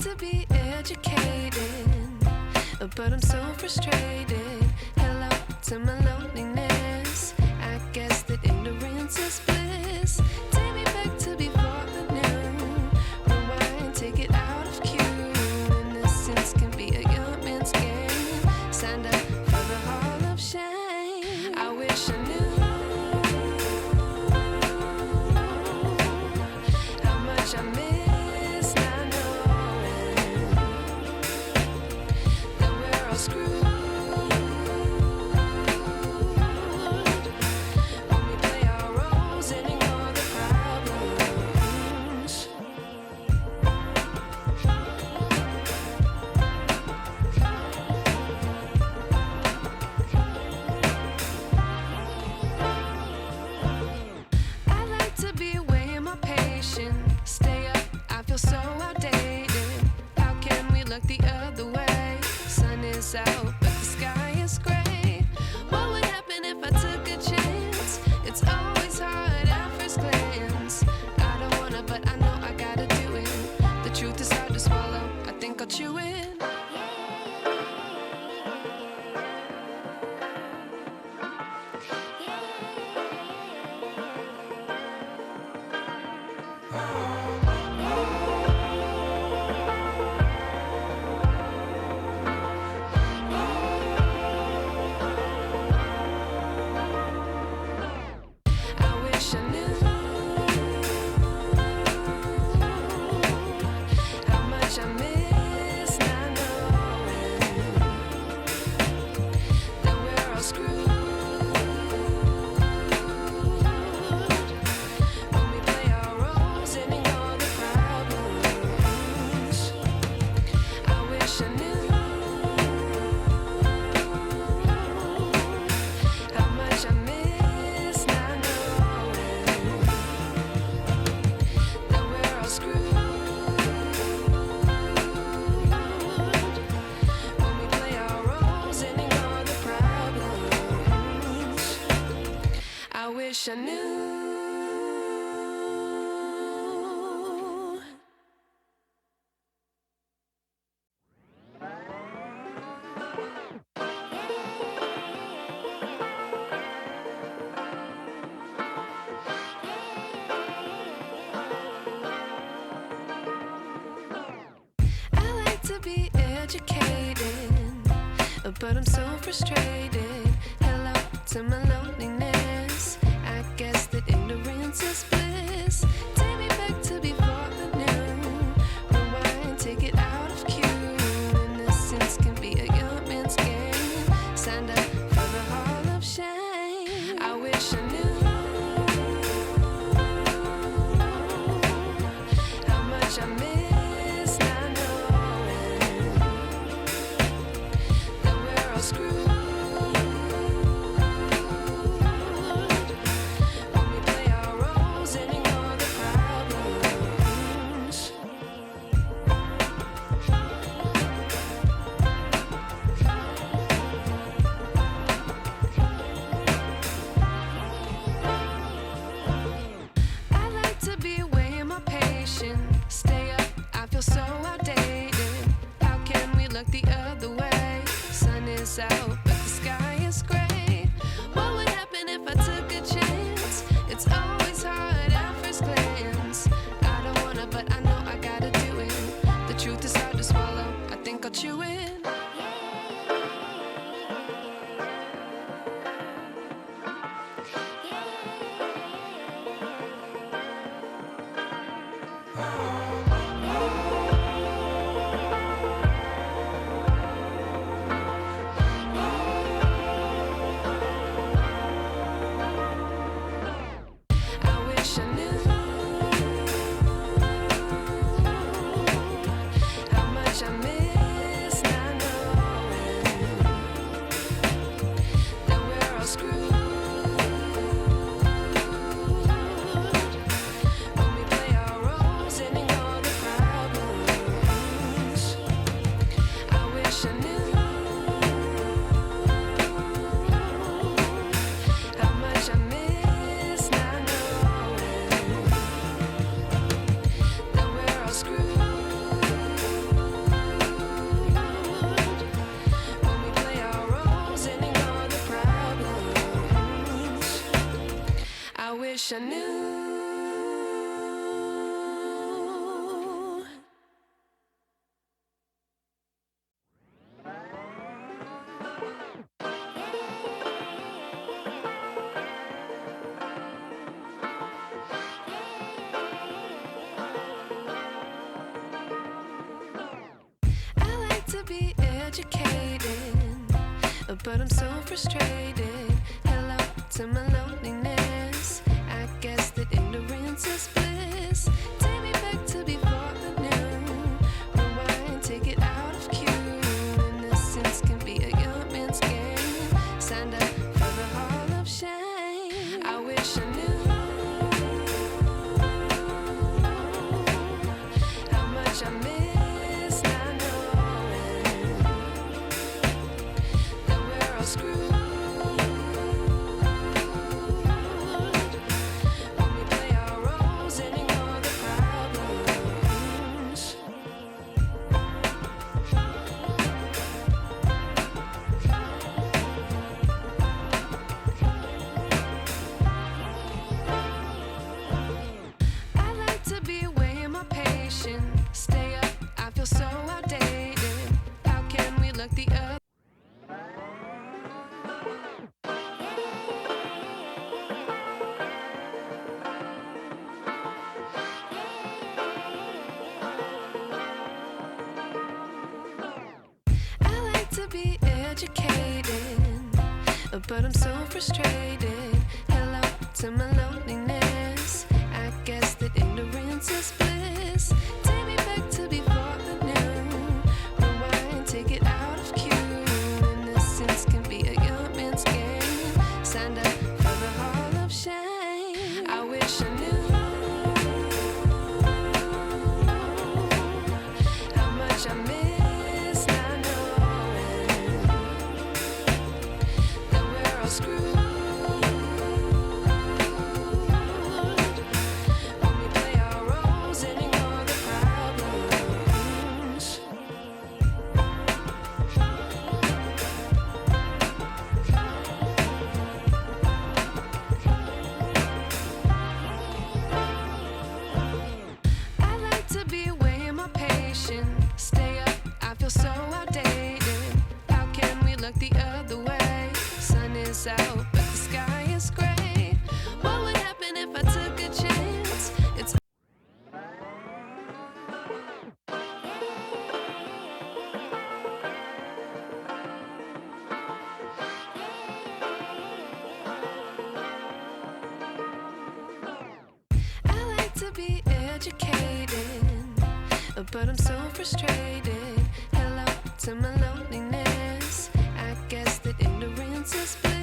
to be educated, but I'm so frustrated. Hello to my loneliness. I guess that ignorance is bliss. Take me back to before I knew. Rewind, take it out of cue. Innocence can be a young man's game. Signed up for the hall of shame. I wish I knew how much I miss not knowing that we're all screwed when we play our roles and ignore the problems. I like to be away in my patience. Stay up, I feel so outdated. How can we look the other way? Sun is out, but the sky is gray. What would happen if I took a chance? It's always hard at first glance. I don't wanna, but I know I gotta do it. The truth is hard to swallow, I think I'll chew it. I wish I knew how much I miss not knowing that we're all screwed when we play our roles and ignore the problems. I wish I knew how much I miss not knowing that we're all screwed when we play our roles and ignore the problems. I wish I knew. I like to be educated, but I'm so frustrated. Hello to my loneliness. I guess that ignorance is bliss. Take me back to before I knew. Rewind, take it out of cue. Innocence can be a young man's game. Signed up for the hall of shame. I wish I knew how much I miss not knowing that we're all screwed when we play our roles educated, but I'm so frustrated. Hello to my loneliness. I guess that ignorance is bliss. Take me back to before I knew. Rewind, take it out of cue. Innocence can be a young man's game. Signed up for the hall of shame. I wish I knew how much I miss not knowing that we're all screwed when we play our roles and ignore the problems. I like to be away in my patience. Stay up, I feel so outdated. How can we look the other? I like to be educated, but I'm so frustrated. Hello to my loneliness. I guess that ignorance is bliss. Take me back to before I knew. Rewind, take it out of cue. Innocence can be a young man's game. Signed up for the hall of shame. I wish I knew how much I miss not knowing that we're all screwed when we play our roles and ignore the problems. I like to be away in my patience. Stay up, I feel so outdated. How can we look the other way? Sun is out, but the sky is gray. What would happen if I took a chance? It's I like to be educated, but I'm so frustrated. Hello to my loneliness. I guess that ignorance is bliss.